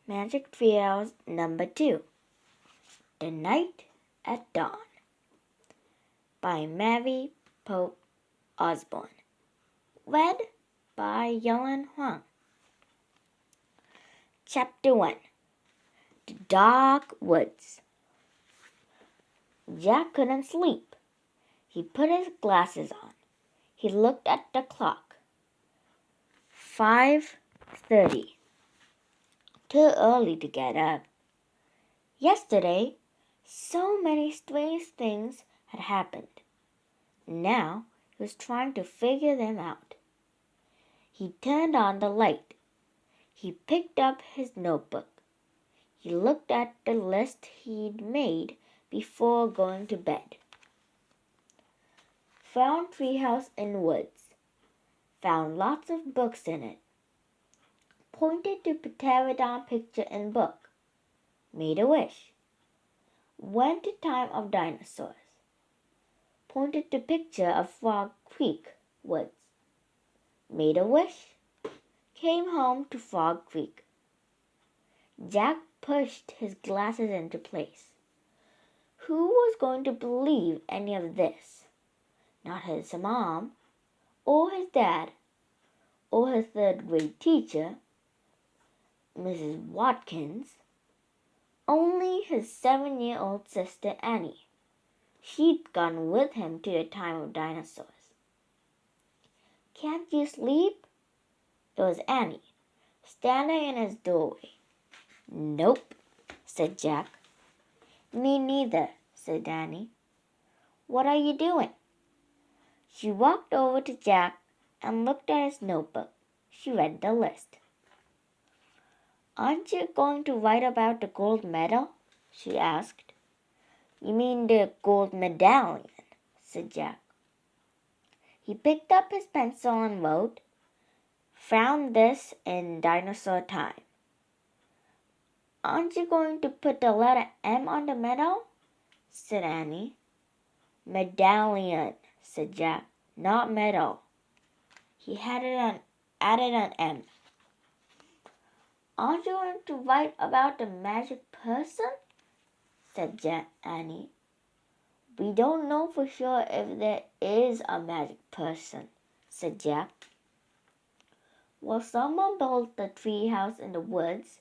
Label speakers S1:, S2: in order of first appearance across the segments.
S1: Magic Treehouse number 2, The Night at Dawn by Mary Pope Osborne. Read by Yellen Huang. Chapter 1, The Dark Woods. Jack couldn't sleep. He put his glasses on. He looked at the clock. 5:30. Too early to get up. Yesterday, so many strange things had happened. Now he was trying to figure them out. He turned on the light. He picked up his notebook. He looked at the list he'd made before going to bed. Found treehouse in woods. Found lots of books in it. Pointed to pterodon picture in book. Made a wish. Went to time of dinosaurs. Pointed to picture of Frog Creek woods. Made a wish. Came home to Frog Creek. Jack pushed his glasses into place. Who was going to believe any of this? Not his mom, or his dad, or his third-grade teacher, Mrs. Watkins. Only his 7-year-old sister Annie. She'd gone with him to the time of dinosaurs. Can't you sleep? It was Annie, standing in his doorway. Nope, said Jack. Me neither, said Annie. What are you doing? She walked over to Jack and looked at his notebook. She read the list. Aren't you going to write about the gold medal? She asked. You mean the gold medallion, said Jack. He picked up his pencil and wrote, Found this in dinosaur time. Aren't you going to put the letter M on the medal? Said Annie. Medallion, said Jack, not medal. He added an M. Aren't you going to write about the magic person? Said Annie. We don't know for sure if there is a magic person, said Jack. Well, someone built the treehouse in the woods,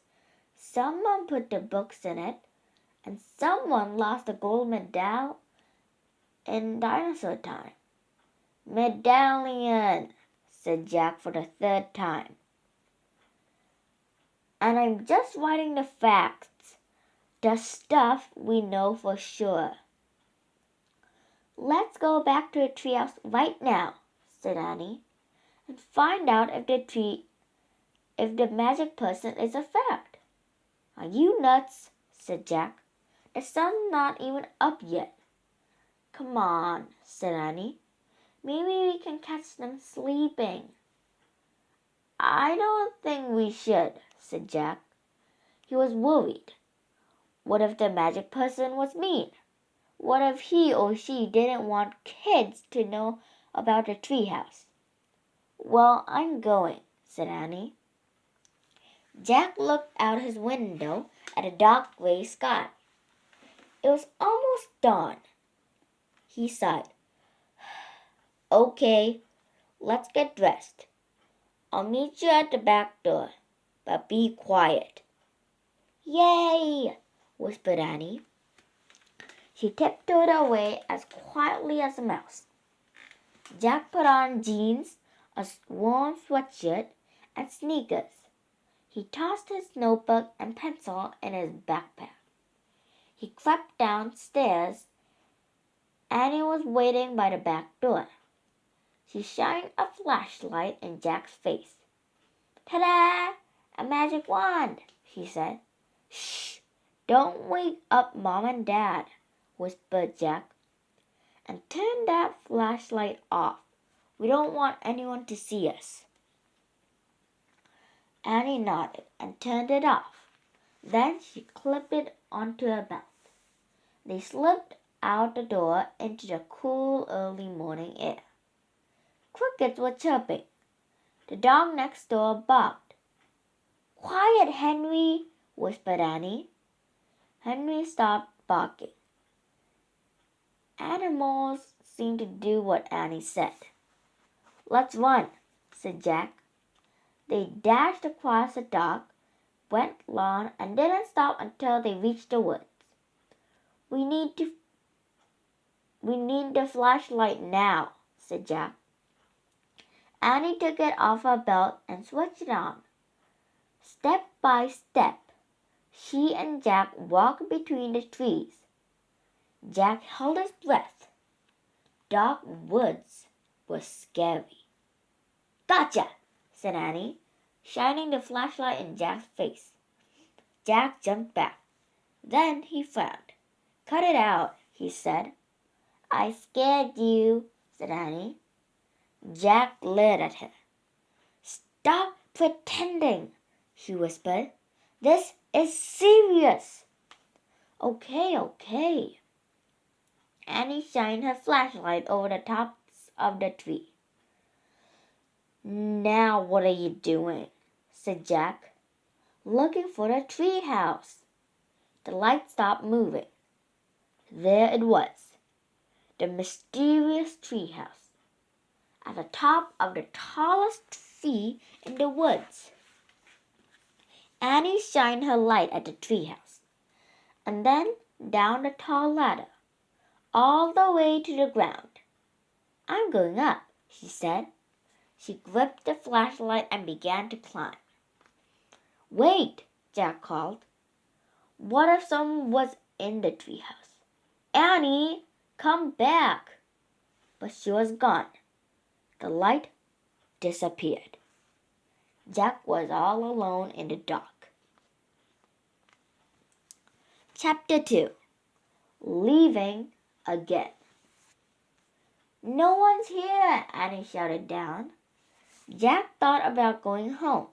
S1: someone put the books in it, and someone lost the gold medal in dinosaur time. Medallion, said Jack for the 3rd time. And I'm just writing the facts, the stuff we know for sure. Let's go back to the treehouse right now, said Annie, and find out if the magic person is a fact. Are you nuts? Said Jack. The sun's not even up yet. Come on, said Annie. Maybe we can catch them sleeping. I don't think we should, said Jack. He was worried. What if the magic person was mean? What if he or she didn't want kids to know about the treehouse? Well, I'm going, said Annie. Jack looked out his window at a dark gray sky. It was almost dawn. He sighed. Okay, let's get dressed. I'll meet you at the back door, but be quiet. Yay! Whispered Annie. She tiptoed away as quietly as a mouse. Jack put on jeans, a warm sweatshirt, and sneakers. He tossed his notebook and pencil in his backpack. He crept downstairs. Annie was waiting by the back door. She shined a flashlight in Jack's face. Ta-da! A magic wand, she said. Shh! Don't wake up Mom and Dad, whispered Jack. And turn that flashlight off. We don't want anyone to see us. Annie nodded and turned it off. Then she clipped it onto her belt. They slipped out the door into the cool early morning air. Crickets were chirping. The dog next door barked. Quiet, Henry, whispered Annie. Henry stopped barking. Animals seemed to do what Annie said. Let's run, said Jack. They dashed across the dock, went long, and didn't stop until they reached the woods. We need the flashlight now, said Jack. Annie took it off her belt and switched it on. Step by step, she and Jack walked between the trees. Jack held his breath. Dark woods were scary. Gotcha, said Annie, shining the flashlight in Jack's face. Jack jumped back. Then he frowned. Cut it out, he said. I scared you, said Annie. Jack glared at her. Stop pretending, she whispered. This is serious. Okay. Annie shined her flashlight over the tops of the tree. Now what are you doing? Said Jack. Looking for the tree house. The light stopped moving. There it was. The mysterious tree house. At the top of the tallest tree in the woods. Annie shined her light at the treehouse, and then down the tall ladder, all the way to the ground. I'm going up, she said. She gripped the flashlight and began to climb. Wait, Jack called. What if someone was in the treehouse? Annie, come back! But she was gone. The light disappeared. Jack was all alone in the dark. Chapter 2. Leaving again. No one's here, Annie shouted down. Jack thought about going home.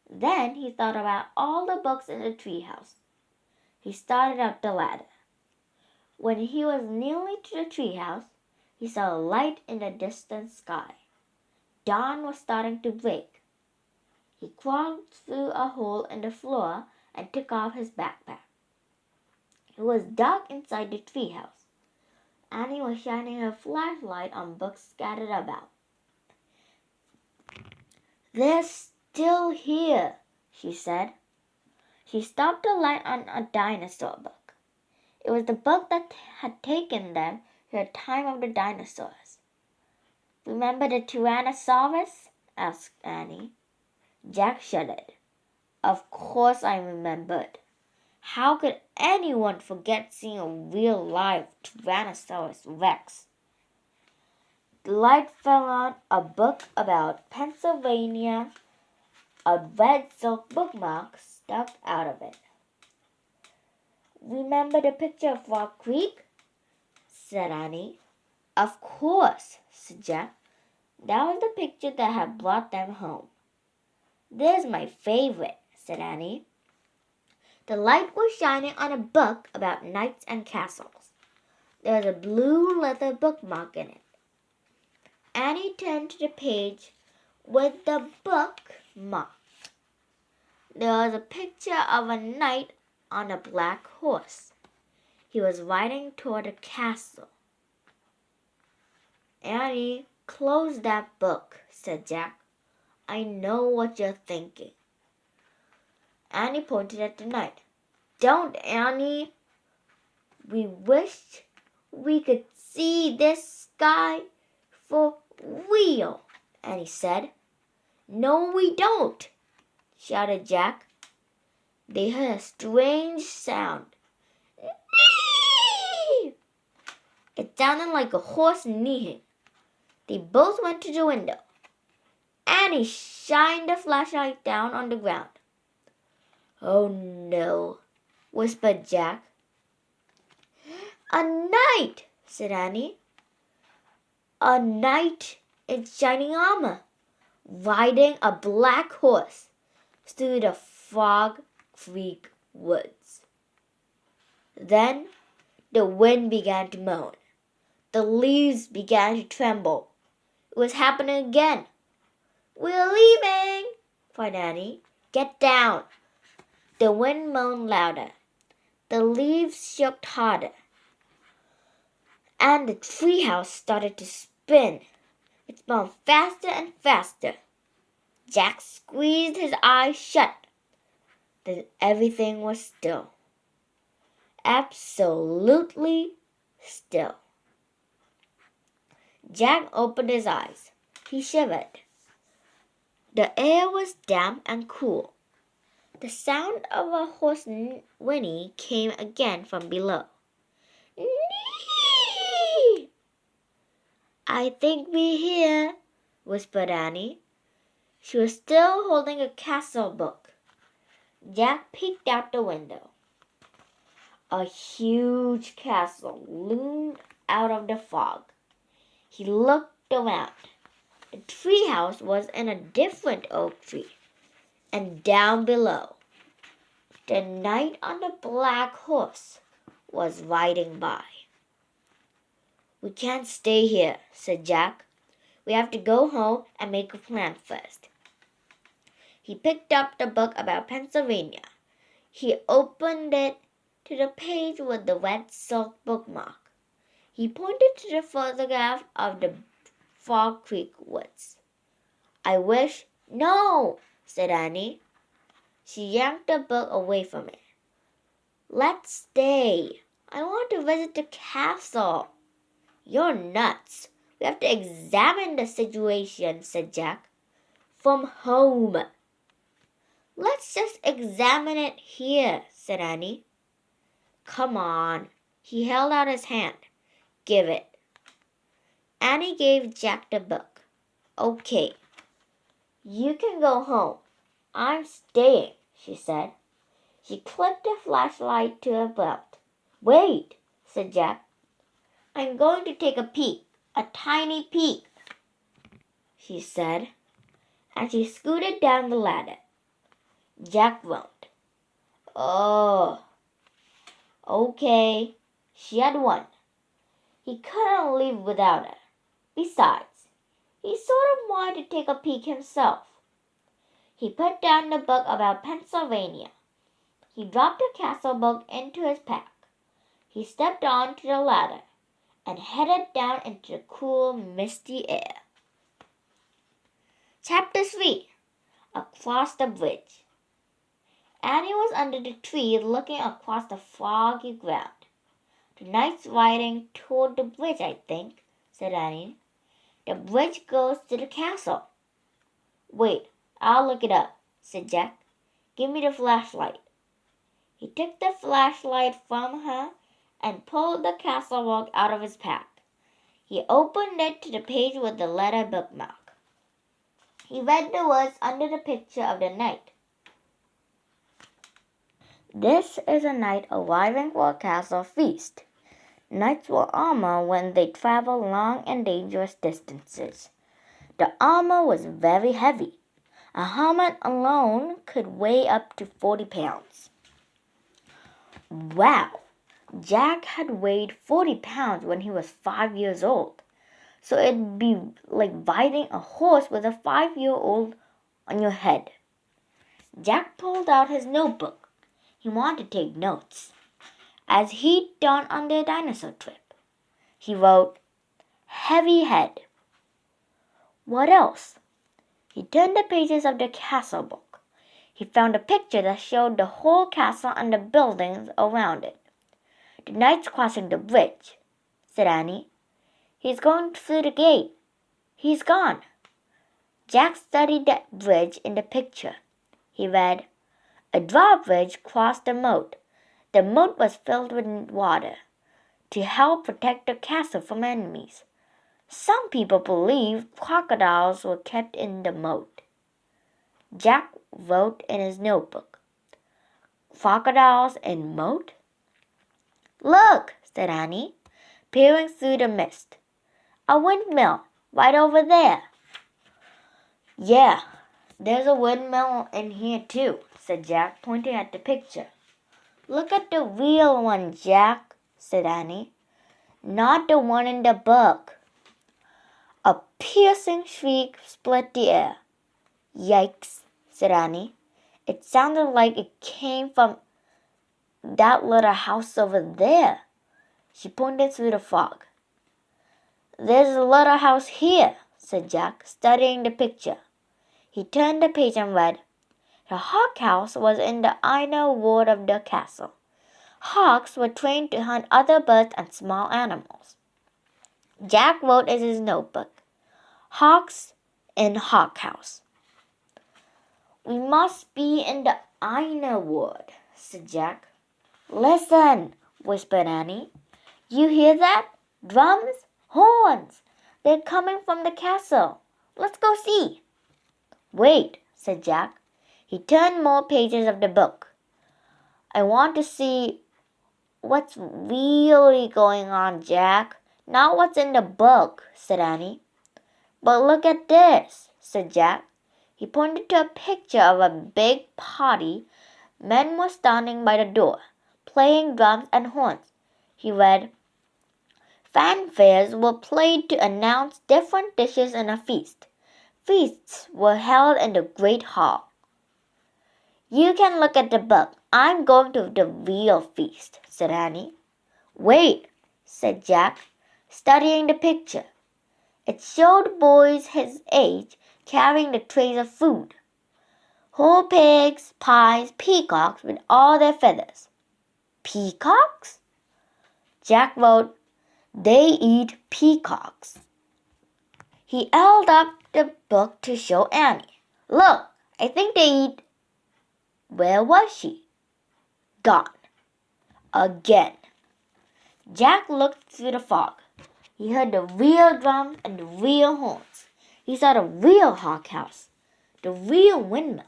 S1: Then he thought about all the books in the treehouse. He started up the ladder. When he was nearly to the treehouse, he saw a light in the distant sky. Dawn was starting to break. He crawled through a hole in the floor and took off his backpack. It was dark inside the treehouse. Annie was shining her flashlight on books scattered about. They're still here, she said. She stopped the light on a dinosaur book. It was the book that had taken them to the time of the dinosaurs. Remember the Tyrannosaurus? Asked Annie. Jack shuddered. Of course I remembered. How could anyone forget seeing a real live Tyrannosaurus Rex? The light fell on a book about Pennsylvania. A red silk bookmark stuck out of it. Remember the picture of Rock Creek? Said Annie. Of course, said Jack. That was the picture that had brought them home. There's my favorite, said Annie. The light was shining on a book about knights and castles. There was a blue leather bookmark in it. Annie turned to the page with the bookmark. There was a picture of a knight on a black horse. He was riding toward a castle. Annie, close that book, said Jack. I know what you're thinking. Annie pointed at the knight. Don't, Annie. We wished we could see this sky for real, Annie said. No, we don't, shouted Jack. They heard a strange sound. It sounded like a horse neighing. They both went to the window. Annie shined the flashlight down on the ground. Oh no, whispered Jack. A knight, said Annie. A knight in shining armor, riding a black horse through the Frog Creek woods. Then the wind began to moan. The leaves began to tremble. It was happening again. We're leaving, cried Annie. Get down. The wind moaned louder. The leaves shook harder. And the treehouse started to spin. It spun faster and faster. Jack squeezed his eyes shut. Then everything was still. Absolutely still. Jack opened his eyes. He shivered. The air was damp and cool. The sound of a horse whinny came again from below. Nee! I think we're here, whispered Annie. She was still holding a castle book. Jack peeked out the window. A huge castle loomed out of the fog. He looked around. The treehouse was in a different oak tree. And down below, the knight on the black horse was riding by. We can't stay here, said Jack. We have to go home and make a plan first. He picked up the book about Pennsylvania. He opened it to the page with the red silk bookmark. He pointed to the photograph of the Fog Creek woods. I wish... No, said Annie. She yanked the book away from it. Let's stay. I want to visit the castle. You're nuts. We have to examine the situation, said Jack. From home. Let's just examine it here, said Annie. Come on. He held out his hand. Give it. Annie gave Jack the book. Okay. You can go home. I'm staying, she said. She clipped a flashlight to her belt. Wait, said Jack. I'm going to take a peek, a tiny peek, she said, and she scooted down the ladder. Jack groaned. Oh, okay. She had won. He couldn't leave without her. Besides, he sort of wanted to take a peek himself. He put down the book about Pennsylvania. He dropped the castle book into his pack. He stepped onto the ladder and headed down into the cool, misty air. Chapter 3. Across the Bridge. Annie was under the tree looking across the foggy ground. The knight's riding toward the bridge, I think, said Annie. The bridge goes to the castle. Wait, I'll look it up, said Jack. Give me the flashlight. He took the flashlight from her and pulled the castle book out of his pack. He opened it to the page with the letter bookmark. He read the words under the picture of the knight. This is a knight arriving for a castle feast. Knights wear armor when they travel long and dangerous distances. The armor was very heavy. A helmet alone could weigh up to 40 pounds. Wow! Jack had weighed 40 pounds when he was 5 years old. So it'd be like riding a horse with a 5-year-old on your head. Jack pulled out his notebook. He wanted to take notes, as he'd done on their dinosaur trip. He wrote, Heavy head. What else? He turned the pages of the castle book. He found a picture that showed the whole castle and the buildings around it. The knight's crossing the bridge, said Annie. He's going through the gate. He's gone. Jack studied the bridge in the picture. He read, A drawbridge crossed the moat. The moat was filled with water to help protect the castle from enemies. Some people believe crocodiles were kept in the moat. Jack wrote in his notebook, Crocodiles in moat? Look, said Annie, peering through the mist. A windmill right over there. Yeah, there's a windmill in here too, said Jack, pointing at the picture. Look at the real one, Jack, said Annie. Not the one in the book. A piercing shriek split the air. Yikes, said Annie. It sounded like it came from that little house over there. She pointed through the fog. There's a little house here, said Jack, studying the picture. He turned the page and read, The hawk house was in the inner ward of the castle. Hawks were trained to hunt other birds and small animals. Jack wrote in his notebook, Hawks in hawk house. We must be in the inner ward, said Jack. Listen, whispered Annie. You hear that? Drums? Horns! They're coming from the castle. Let's go see. Wait, said Jack. He turned more pages of the book. I want to see what's really going on, Jack. Not what's in the book, said Annie. But look at this, said Jack. He pointed to a picture of a big party. Men were standing by the door, playing drums and horns. He read, Fanfares were played to announce different dishes in a feast. Feasts were held in the great hall. You can look at the book. I'm going to the real feast, said Annie. Wait, said Jack, studying the picture. It showed boys his age carrying the trays of food. Whole pigs, pies, peacocks with all their feathers. Peacocks? Jack wrote, They eat peacocks. He held up the book to show Annie. Look, I think they eat. Where was she? Gone. Again. Jack looked through the fog. He heard the real drums and the real horns. He saw the real hawk house, the real windmill,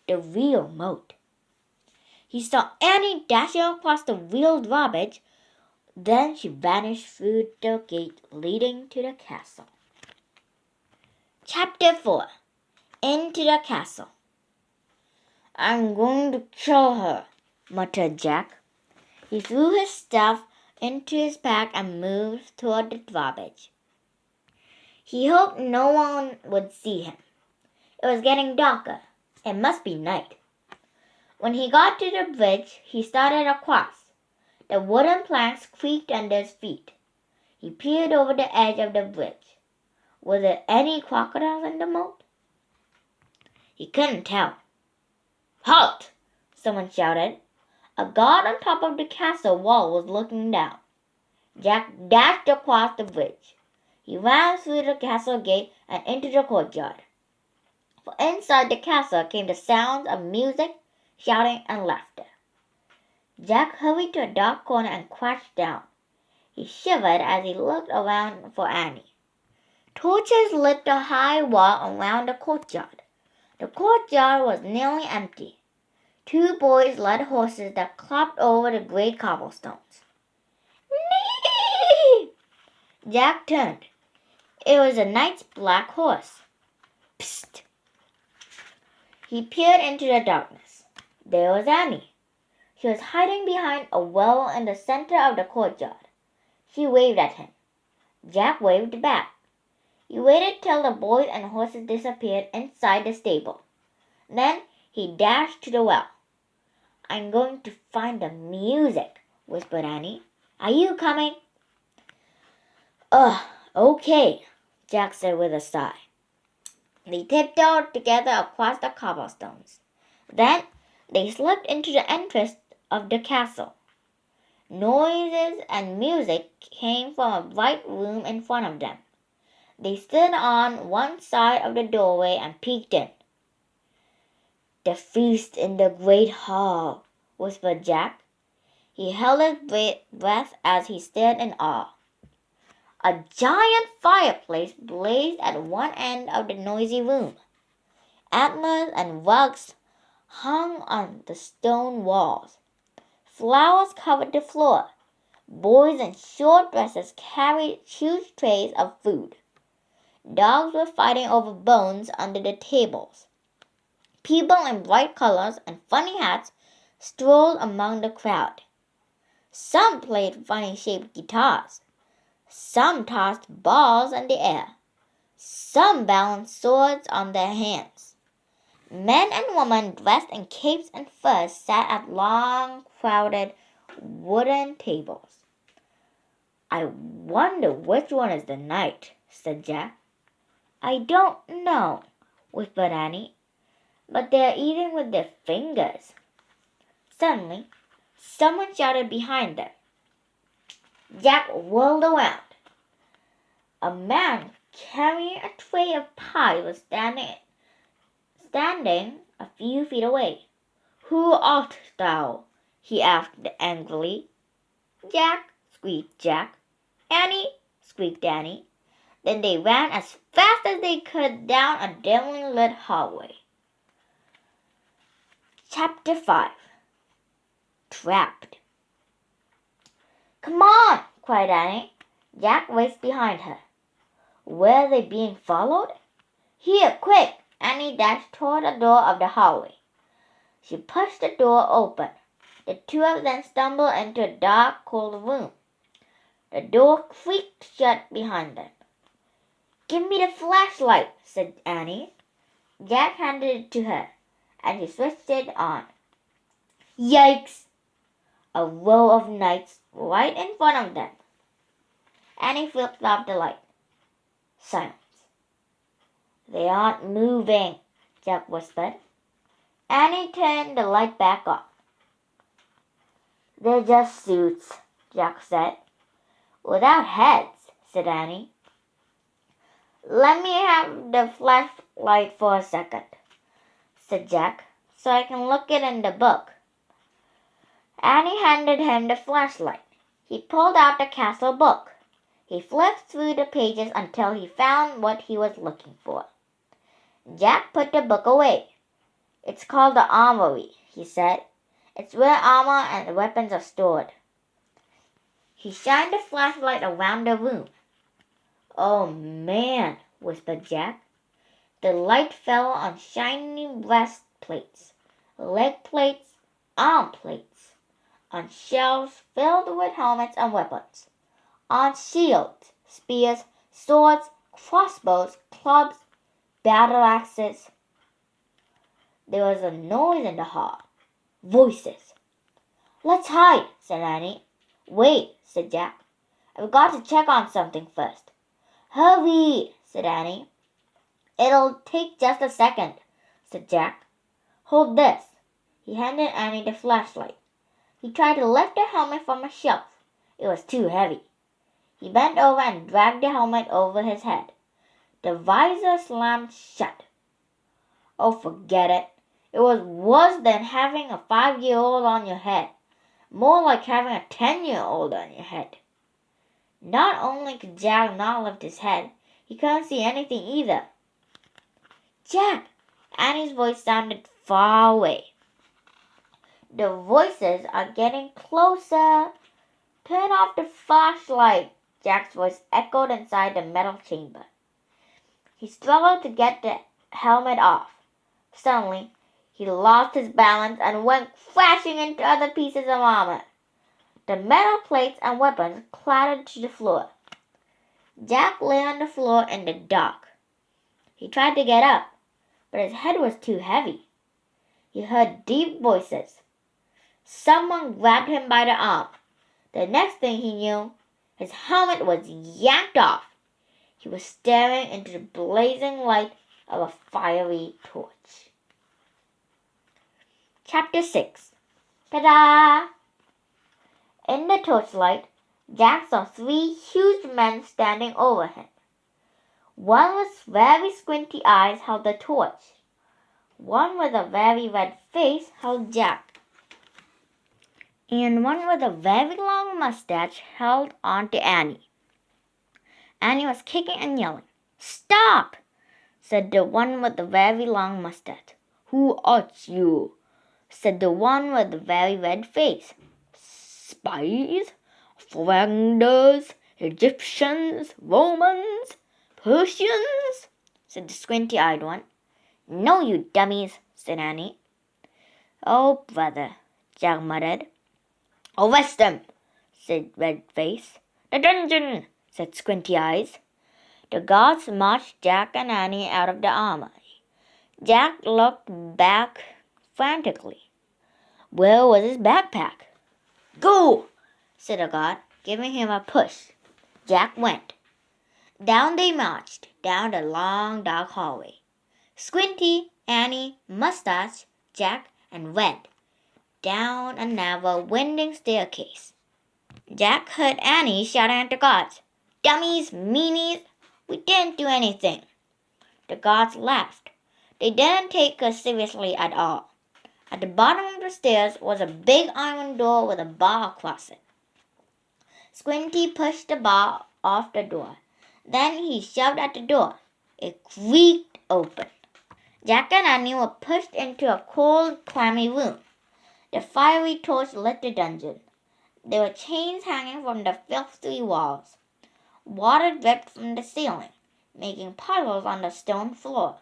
S1: the real moat. He saw Annie dashing across the real drawbridge. Then she vanished through the gate leading to the castle. Chapter 4. Into the Castle. I'm going to kill her, muttered Jack. He threw his stuff into his pack and moved toward the drawbridge. He hoped no one would see him. It was getting darker. It must be night. When he got to the bridge, he started across. The wooden planks creaked under his feet. He peered over the edge of the bridge. Were there any crocodiles in the moat? He couldn't tell. Halt! Someone shouted. A guard on top of the castle wall was looking down. Jack dashed across the bridge. He ran through the castle gate and into the courtyard. From inside the castle came the sounds of music, shouting, and laughter. Jack hurried to a dark corner and crouched down. He shivered as he looked around for Annie. Torches lit the high wall around the courtyard. The courtyard was nearly empty. Two boys led horses that clopped over the great cobblestones. Nee! Jack turned. It was a knight's black horse. Psst! He peered into the darkness. There was Annie. She was hiding behind a well in the center of the courtyard. She waved at him. Jack waved back. He waited till the boys and horses disappeared inside the stable. Then he dashed to the well. I'm going to find the music, whispered Annie. Are you coming? Okay, Jack said with a sigh. They tiptoed together across the cobblestones. Then they slipped into the entrance of the castle. Noises and music came from a bright room in front of them. They stood on one side of the doorway and peeked in. The feast in the great hall, whispered Jack. He held his breath as he stared in awe. A giant fireplace blazed at one end of the noisy room. Antlers and rugs hung on the stone walls. Flowers covered the floor. Boys in short dresses carried huge trays of food. Dogs were fighting over bones under the tables. People in bright colors and funny hats strolled among the crowd. Some played funny-shaped guitars. Some tossed balls in the air. Some balanced swords on their hands. Men and women dressed in capes and furs sat at long, crowded wooden tables. "I wonder which one is the knight," said Jack. "I don't know," whispered Annie, "but they are eating with their fingers." Suddenly, someone shouted behind them. Jack whirled around. A man carrying a tray of pie was standing a few feet away. "Who art thou?" he asked angrily. "Jack," squeaked Jack. "Annie," squeaked Annie. Then they ran as fast as they could down a dimly lit hallway. Chapter 5. Trapped. "Come on!" cried Annie. Jack raced behind her. Were they being followed? "Here, quick!" Annie dashed toward the door of the hallway. She pushed the door open. The two of them stumbled into a dark, cold room. The door creaked shut behind them. "Give me the flashlight," said Annie. Jack handed it to her, and she switched it on. Yikes! A row of knights right in front of them. Annie flipped off the light. Silence. "They aren't moving," Jack whispered. Annie turned the light back on. "They're just suits," Jack said. "Without heads," said Annie. "Let me have the flashlight for a second," said Jack, "so I can look it in the book." Annie handed him the flashlight. He pulled out the castle book. He flipped through the pages until he found what he was looking for. Jack put the book away. "It's called the armory," he said. "It's where armor and weapons are stored." He shined the flashlight around the room. "Oh, man," whispered Jack. The light fell on shiny breastplates, leg plates, arm plates, on shelves filled with helmets and weapons, on shields, spears, swords, crossbows, clubs, battle axes. There was a noise in the hall. Voices. "Let's hide," said Annie. "Wait," said Jack. "I've got to check on something first." "Hurry," said Annie. "It'll take just a second," said Jack. "Hold this." He handed Annie the flashlight. He tried to lift the helmet from a shelf. It was too heavy. He bent over and dragged the helmet over his head. The visor slammed shut. Oh, forget it. It was worse than having a 5-year-old on your head. More like having a 10-year-old on your head. Not only could Jack not lift his head, he couldn't see anything either. "Jack!" Annie's voice sounded far away. "The voices are getting closer. Turn off the flashlight," Jack's voice echoed inside the metal chamber. He struggled to get the helmet off. Suddenly, he lost his balance and went crashing into other pieces of armor. The metal plates and weapons clattered to the floor. Jack lay on the floor in the dark. He tried to get up, but his head was too heavy. He heard deep voices. Someone grabbed him by the arm. The next thing he knew, his helmet was yanked off. He was staring into the blazing light of a fiery torch. Chapter 6. Ta-da! In the torchlight, Jack saw 3 huge men standing over him. One with very squinty eyes held the torch. One with a very red face held Jack. And one with a very long mustache held on to Annie. Annie was kicking and yelling. "Stop!" said the one with the very long mustache. "Who art you?" said the one with the very red face. "Spies? Foreigners? Egyptians? Romans? Persians?" said the squinty-eyed one. "No, you dummies," said Annie. "Oh, brother," Jack muttered. "Arrest them," said Red-Face. "The dungeon," said Squinty Eyes. The guards marched Jack and Annie out of the armory. Jack looked back frantically. Where was his backpack? Go, said the guard, giving him a push. Jack went. Down they marched, down the long dark hallway. Squinty, Annie, Mustache, Jack, and Red, down a narrow, winding staircase. Jack heard Annie shouting at the guards, "Dummies, meanies, we didn't do anything." The guards laughed. They didn't take her seriously at all. At the bottom of the stairs was a big iron door with a bar across it. Squinty pushed the bar off the door. Then he shoved at the door. It creaked open. Jack and Annie were pushed into a cold, clammy room. The fiery torch lit the dungeon. There were chains hanging from the filthy walls. Water dripped from the ceiling, making puddles on the stone floor.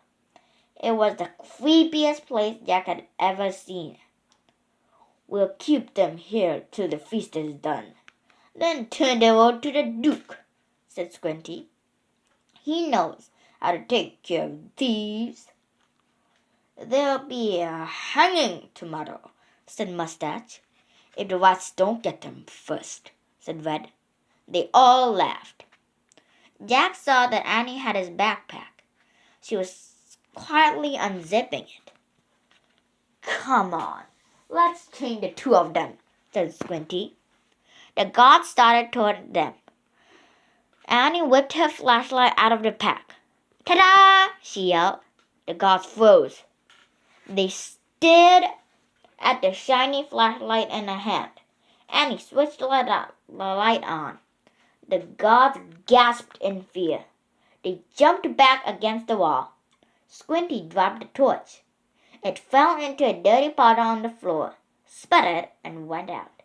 S1: It was the creepiest place Jack had ever seen. "We'll keep them here till the feast is done, then turn them over to the Duke," said Squinty. "He knows how to take care of thieves." "There'll be a hanging tomorrow," said Mustache. "If the rats don't get them first," said Red. They all laughed. Jack saw that Annie had his backpack. She was quietly unzipping it. "Come on, let's chain the two of them," said Squinty. The guards started toward them. Annie whipped her flashlight out of the pack. "Ta-da!" she yelled. The guards froze. They stared at the shiny flashlight in her hand. Annie switched the light on. The guards gasped in fear. They jumped back against the wall. Squinty dropped the torch. It fell into a dirty puddle on the floor, sputtered, and went out.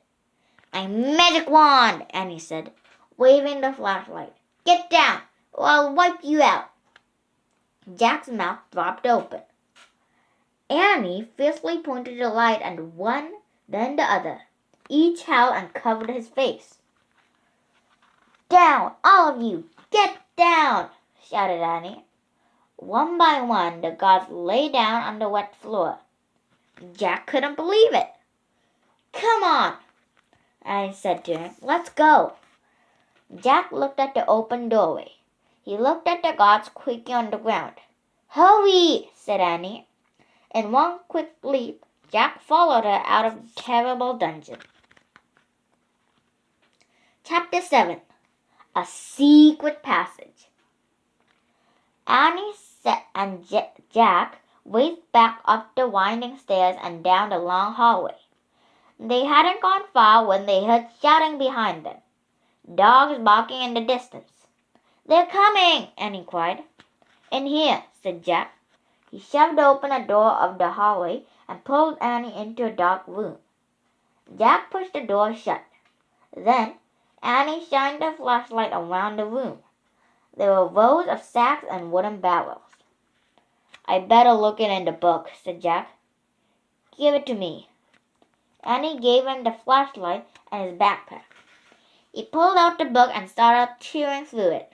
S1: "A magic wand," Annie said, waving the flashlight. "Get down, or I'll wipe you out." Jack's mouth dropped open. Annie fiercely pointed the light at one, then the other. Each howled and covered his face. "Down, all of you! Get down!" shouted Annie. One by one, the guards lay down on the wet floor. Jack couldn't believe it. "Come on," Annie said to him. "Let's go." Jack looked at the open doorway. He looked at the guards creaking on the ground. "Hurry," said Annie. In one quick leap, Jack followed her out of the terrible dungeon. Chapter 7. A Secret Passage. Annie and Jack raced back up the winding stairs and down the long hallway. They hadn't gone far when they heard shouting behind them. Dogs barking in the distance. "They're coming!" Annie cried. "In here," said Jack. He shoved open a door of the hallway and pulled Annie into a dark room. Jack pushed the door shut. Then Annie shined the flashlight around the room. There were rows of sacks and wooden barrels. "I better look in the book," said Jack. "Give it to me." Annie gave him the flashlight and his backpack. He pulled out the book and started chewing through it.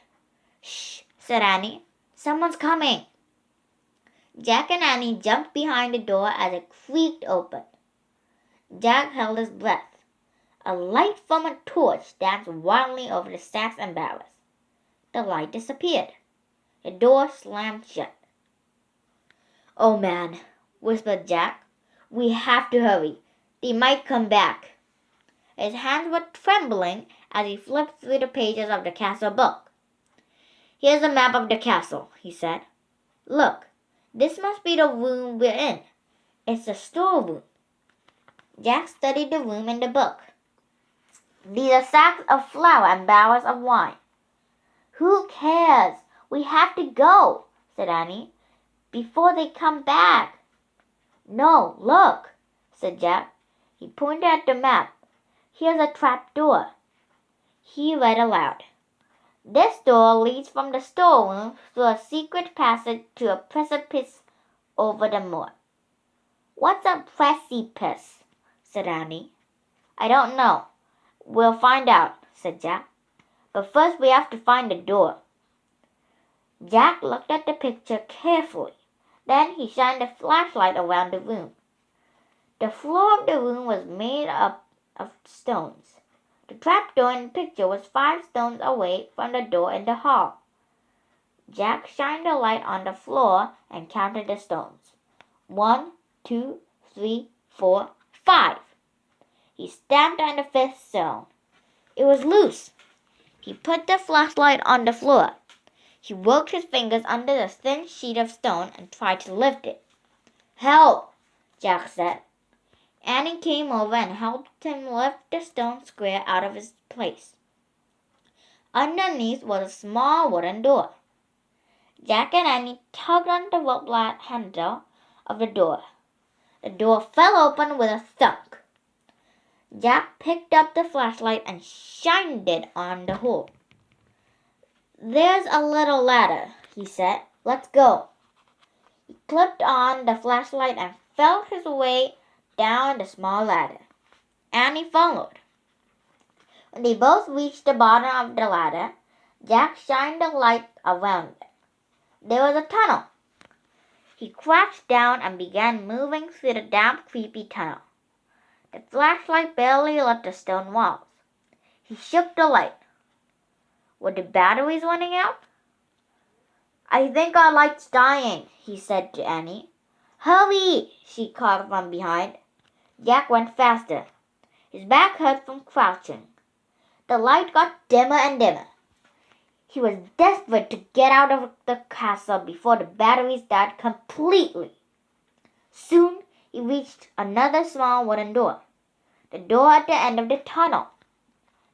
S1: "Shh," said Annie. "Someone's coming." Jack and Annie jumped behind the door as it creaked open. Jack held his breath. A light from a torch danced wildly over the sacks and barrels. The light disappeared. The door slammed shut. "Oh, man," whispered Jack. "We have to hurry. They might come back." His hands were trembling as he flipped through the pages of the castle book. "Here's a map of the castle," he said. "Look, this must be the room we're in. It's the storeroom." Jack studied the room in the book. "These are sacks of flour and barrels of wine." "Who cares? We have to go," said Annie, "before they come back." "No, look," said Jack. He pointed at the map. "Here's a trap door." He read aloud. "This door leads from the storeroom through a secret passage to a precipice over the moor." "What's a precipice?" said Annie. "I don't know. We'll find out," said Jack. "But first we have to find the door." Jack looked at the picture carefully. Then he shined a flashlight around the room. The floor of the room was made up of stones. The trapdoor in the picture was 5 stones away from the door in the hall. Jack shined the light on the floor and counted the stones. 1, 2, 3, 4, 5. He stamped on the 5th stone. It was loose. He put the flashlight on the floor. He worked his fingers under the thin sheet of stone and tried to lift it. "Help!" Jack said. Annie came over and helped him lift the stone square out of its place. Underneath was a small wooden door. Jack and Annie tugged on the rope handle of the door. The door fell open with a thunk. Jack picked up the flashlight and shined it on the hole. "There's a little ladder," he said. "Let's go." He clipped on the flashlight and felt his way down the small ladder. Annie followed. When they both reached the bottom of the ladder, Jack shined the light around it. There was a tunnel. He crouched down and began moving through the damp, creepy tunnel. The flashlight barely lit the stone walls. He shook the light. Were the batteries running out? "I think our light's dying," he said to Annie. "Hurry!" she called from behind. Jack went faster. His back hurt from crouching. The light got dimmer and dimmer. He was desperate to get out of the castle before the batteries died completely. Soon he reached another small wooden door, the door at the end of the tunnel.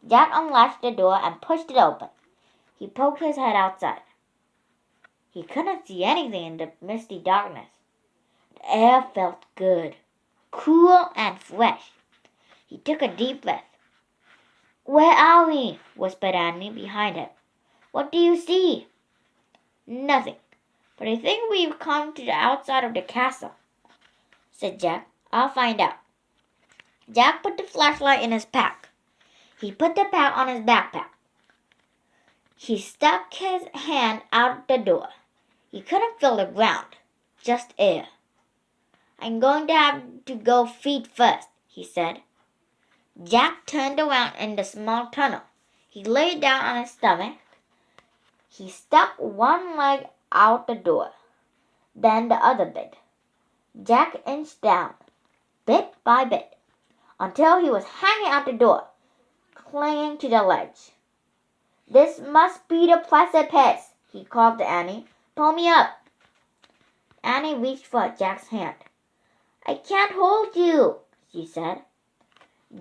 S1: Jack unlatched the door and pushed it open. He poked his head outside. He couldn't see anything in the misty darkness. The air felt good, cool and fresh. He took a deep breath. "Where are we?" whispered Annie behind him. "What do you see?" "Nothing, but I think we've come to the outside of the castle," said Jack. "I'll find out." Jack put the flashlight in his pack. He put the pack on his backpack. He stuck his hand out the door. He couldn't feel the ground, just air. "I'm going to have to go feet first," he said. Jack turned around in the small tunnel. He lay down on his stomach. He stuck one leg out the door, then the other bit. Jack inched down, bit by bit, until he was hanging out the door, clinging to the ledge. "This must be the precipice," he called to Annie. "Pull me up." Annie reached for Jack's hand. "I can't hold you," she said.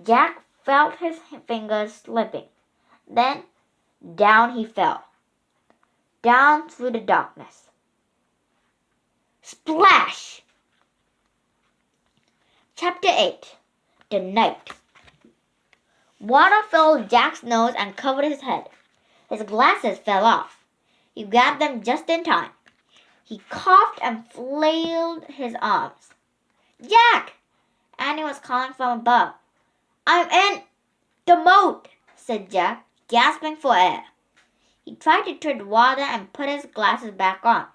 S1: Jack felt his fingers slipping. Then down he fell, down through the darkness. Splash! Chapter 8. The Night. Water filled Jack's nose and covered his head. His glasses fell off. He grabbed them just in time. He coughed and flailed his arms. "Jack!" Annie was calling from above. "I'm in the moat," said Jack, gasping for air. He tried to tread water and put his glasses back on.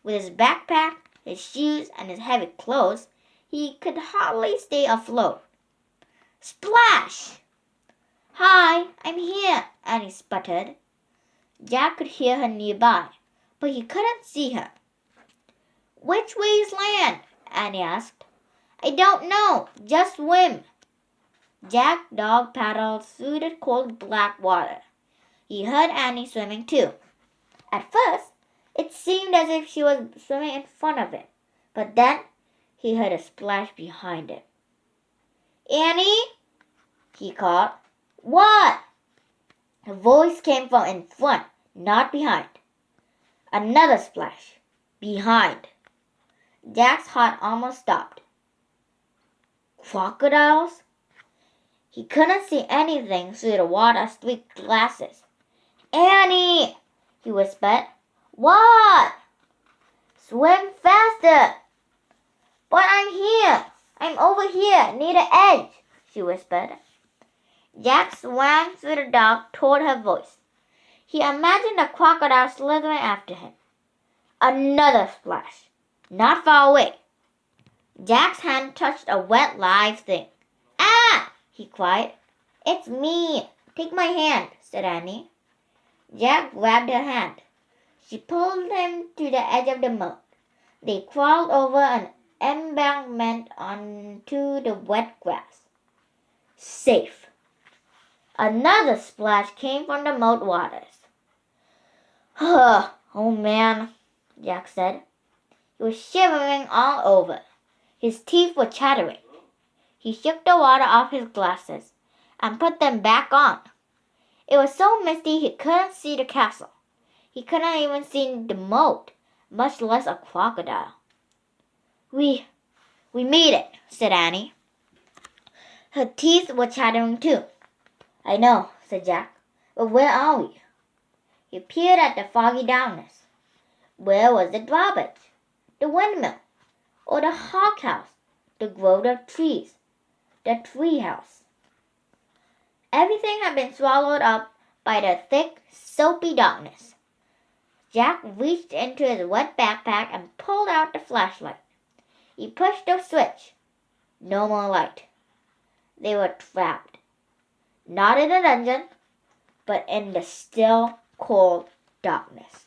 S1: With his backpack, his shoes, and his heavy clothes, he could hardly stay afloat. Splash! "Hi, I'm here," Annie sputtered. Jack could hear her nearby, but he couldn't see her. "Which way is land?" Annie asked. "I don't know. Just swim." Jack dog paddled through the cold black water. He heard Annie swimming too. At first, it seemed as if she was swimming in front of him, but then he heard a splash behind him. "Annie?" he called. "What?" A voice came from in front, not behind. Another splash. Behind. Jack's heart almost stopped. Crocodiles? He couldn't see anything through the water-streaked glasses. "Annie!" he whispered. "What?" "Swim faster!" "But I'm here! I'm over here, near the edge!" she whispered. Jack swam through the dark toward her voice. He imagined a crocodile slithering after him. Another splash. not far away. Jack's hand touched a wet live thing. "Ah!" he cried. "It's me! Take my hand," said Annie. Jack grabbed her hand. She pulled him to the edge of the moat. They crawled over an embankment onto the wet grass. Safe. Another splash came from the moat waters. "Oh man," Jack said. He was shivering all over. His teeth were chattering. He shook the water off his glasses and put them back on. It was so misty he couldn't see the castle. He couldn't even see the moat, much less a crocodile. We made it," said Annie. Her teeth were chattering too. "I know," said Jack. "But where are we?" He peered at the foggy darkness. Where was the drawbridge, the windmill, or the hog house, the grove of trees, the tree house? Everything had been swallowed up by the thick, soapy darkness. Jack reached into his wet backpack and pulled out the flashlight. He pushed the switch. No more light. They were trapped. Not in a dungeon, but in the still, cold darkness.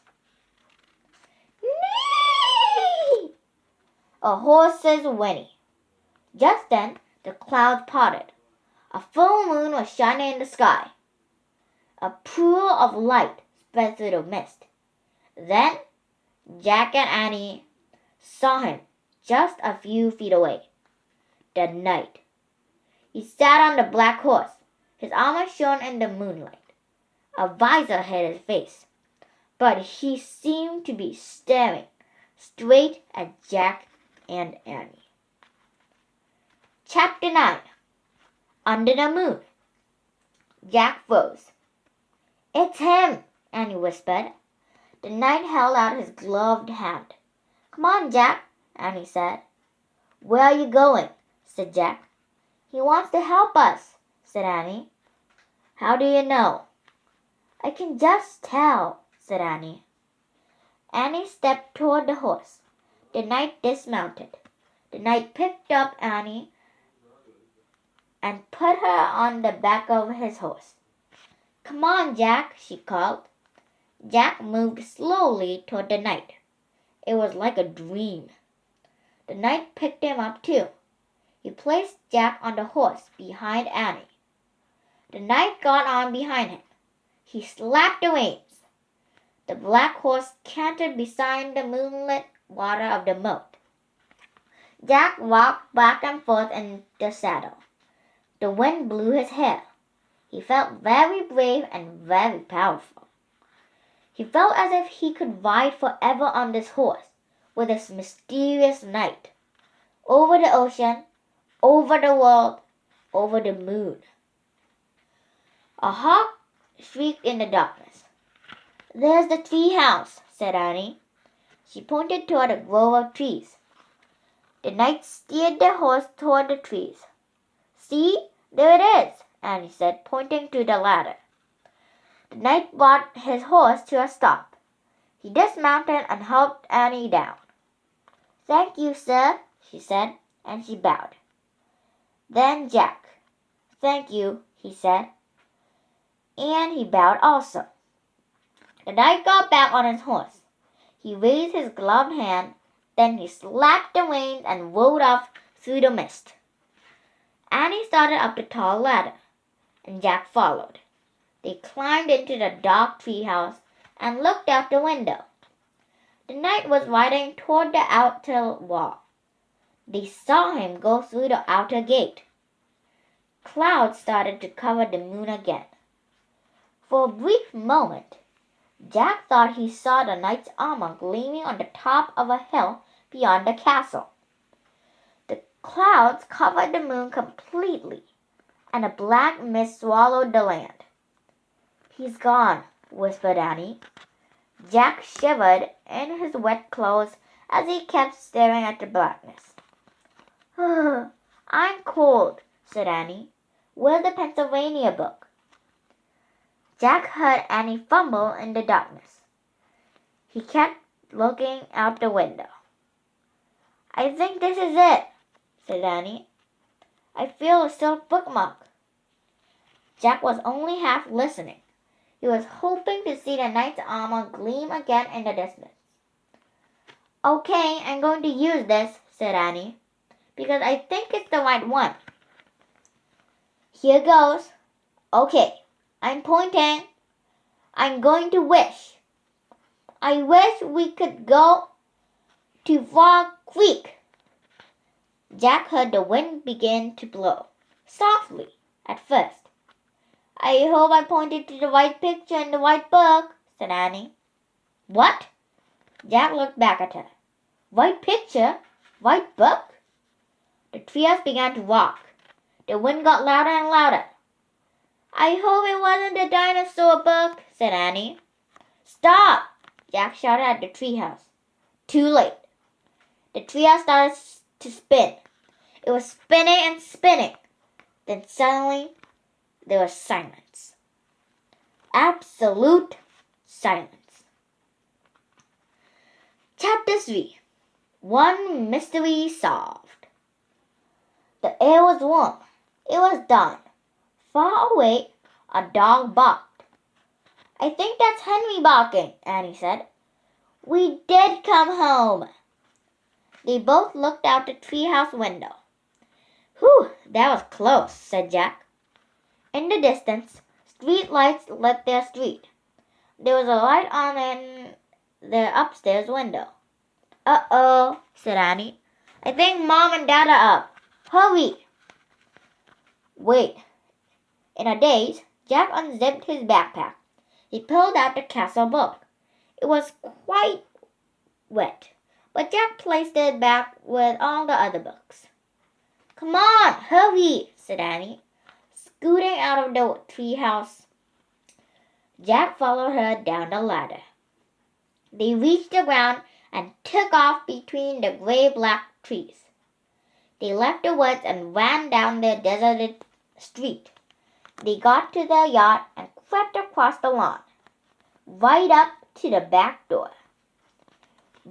S1: "Nee!" A horse's whinny. Just then, the clouds parted. A full moon was shining in the sky. A pool of light spread through the mist. Then Jack and Annie saw him just a few feet away. The knight. He sat on the black horse. His armor shone in the moonlight. A visor hid his face, but he seemed to be staring straight at Jack and Annie. Chapter 9. Under the Moon. Jack froze. "It's him," Annie whispered. The knight held out his gloved hand. "Come on, Jack," Annie said. "Where are you going?" said Jack. "He wants to help us," said Annie. "How do you know?" "I can just tell," said Annie. Annie stepped toward the horse. The knight dismounted. The knight picked up Annie and put her on the back of his horse. "Come on, Jack," she called. Jack moved slowly toward the knight. It was like a dream. The knight picked him up too. He placed Jack on the horse behind Annie. The knight got on behind him. He slapped the reins. The black horse cantered beside the moonlit water of the moat. Jack rocked back and forth in the saddle. The wind blew his hair. He felt very brave and very powerful. He felt as if he could ride forever on this horse with this mysterious knight, over the ocean, over the world, over the moon. A hawk shrieked in the darkness. "There's the tree house," said Annie. She pointed toward a grove of trees. The knight steered the horse toward the trees. "See, there it is," Annie said, pointing to the ladder. The knight brought his horse to a stop. He dismounted and helped Annie down. "Thank you, sir," she said, and she bowed. Then Jack. "Thank you," he said, and he bowed also. The knight got back on his horse. He raised his gloved hand, then he slapped the reins and rode off through the mist. Annie started up the tall ladder, and Jack followed. They climbed into the dark treehouse and looked out the window. The knight was riding toward the outer wall. They saw him go through the outer gate. Clouds started to cover the moon again. For a brief moment, Jack thought he saw the knight's armor gleaming on the top of a hill beyond the castle. The clouds covered the moon completely, and a black mist swallowed the land. "He's gone," whispered Annie. Jack shivered in his wet clothes as he kept staring at the blackness. "I'm cold," said Annie. "Where's the Pennsylvania book?" Jack heard Annie fumble in the darkness. He kept looking out the window. I think this is it, said Annie. I feel a silk bookmark. Jack was only half listening. He was hoping to see the knight's armor gleam again in the distance. Okay, I'm going to use this, said Annie, because I think it's the right one. Here goes. Okay, I'm pointing. I'm going to wish. I wish we could go to Frog Creek. Jack heard the wind begin to blow, softly at first. I hope I pointed to the right picture in the right book, said Annie. What? Jack looked back at her. Right picture? Right book? The treehouse began to rock. The wind got louder and louder. I hope it wasn't the dinosaur book, said Annie. Stop! Jack shouted at the treehouse. Too late. The treehouse started to spin. It was spinning and spinning. Then suddenly, there was silence. Absolute silence. Chapter 3. One mystery solved. The air was warm. It was dawn. Far away, a dog barked. I think that's Henry barking, Annie said. We did come home. They both looked out the treehouse window. Whew, that was close, said Jack. In the distance, street lights lit their street. There was a light on in their upstairs window. Uh-oh, said Annie. I think Mom and Dad are up. Hurry! Wait. In a daze, Jack unzipped his backpack. He pulled out the castle book. It was quite wet, but Jack placed it back with all the other books. Come on, hurry, said Annie, scooting out of the treehouse. Jack followed her down the ladder. They reached the ground and took off between the gray-black trees. They left the woods and ran down the deserted street. They got to their yacht and crept across the lawn, right up to the back door.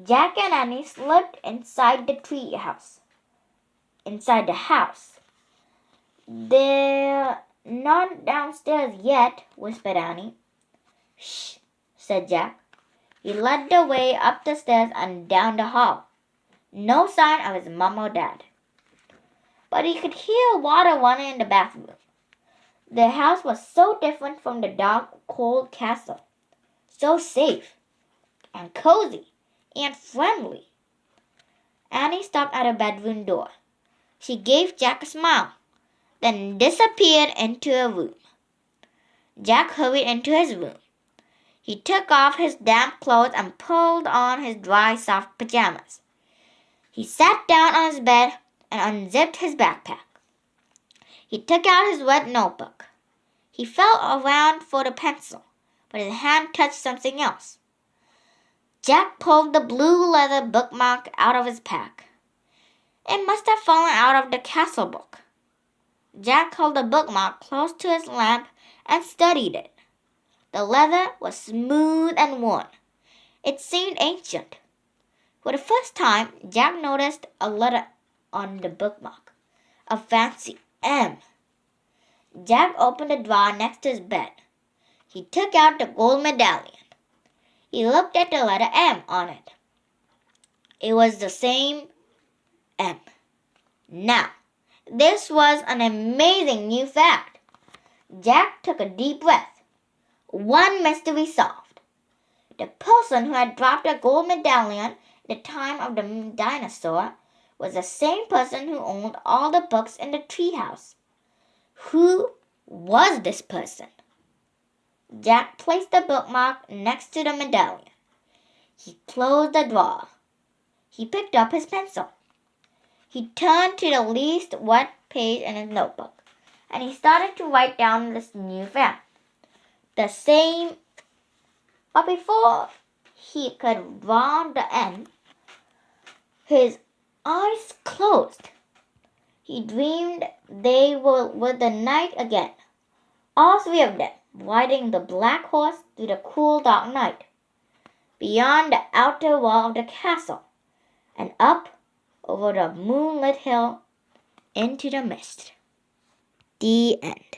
S1: Jack and Annie slipped inside the treehouse. Inside the house. They're not downstairs yet, whispered Annie. Shh, said Jack. He led the way up the stairs and down the hall. No sign of his mom or dad. But he could hear water running in the bathroom. The house was so different from the dark, cold castle. So safe and cozy and friendly. Annie stopped at her bedroom door. She gave Jack a smile, then disappeared into her room. Jack hurried into his room. He took off his damp clothes and pulled on his dry, soft pajamas. He sat down on his bed and unzipped his backpack. He took out his wet notebook. He felt around for the pencil, but his hand touched something else. Jack pulled the blue leather bookmark out of his pack. It must have fallen out of the castle book. Jack held the bookmark close to his lamp and studied it. The leather was smooth and worn. It seemed ancient. For the first time, Jack noticed a letter on the bookmark, a fancy M. Jack opened the drawer next to his bed. He took out the gold medallion. He looked at the letter M on it. It was the same M. Now, this was an amazing new fact. Jack took a deep breath. One mystery solved. The person who had dropped a gold medallion at the time of the dinosaur was the same person who owned all the books in the treehouse. Who was this person? Jack placed the bookmark next to the medallion. He closed the drawer. He picked up his pencil. He turned to the least wet page in his notebook, and he started to write down this new fact. The same, but before he could draw the M, his eyes closed. He dreamed they were with the knight again, all three of them riding the black horse through the cool dark night, beyond the outer wall of the castle, and up over the moonlit hill into the mist. The end.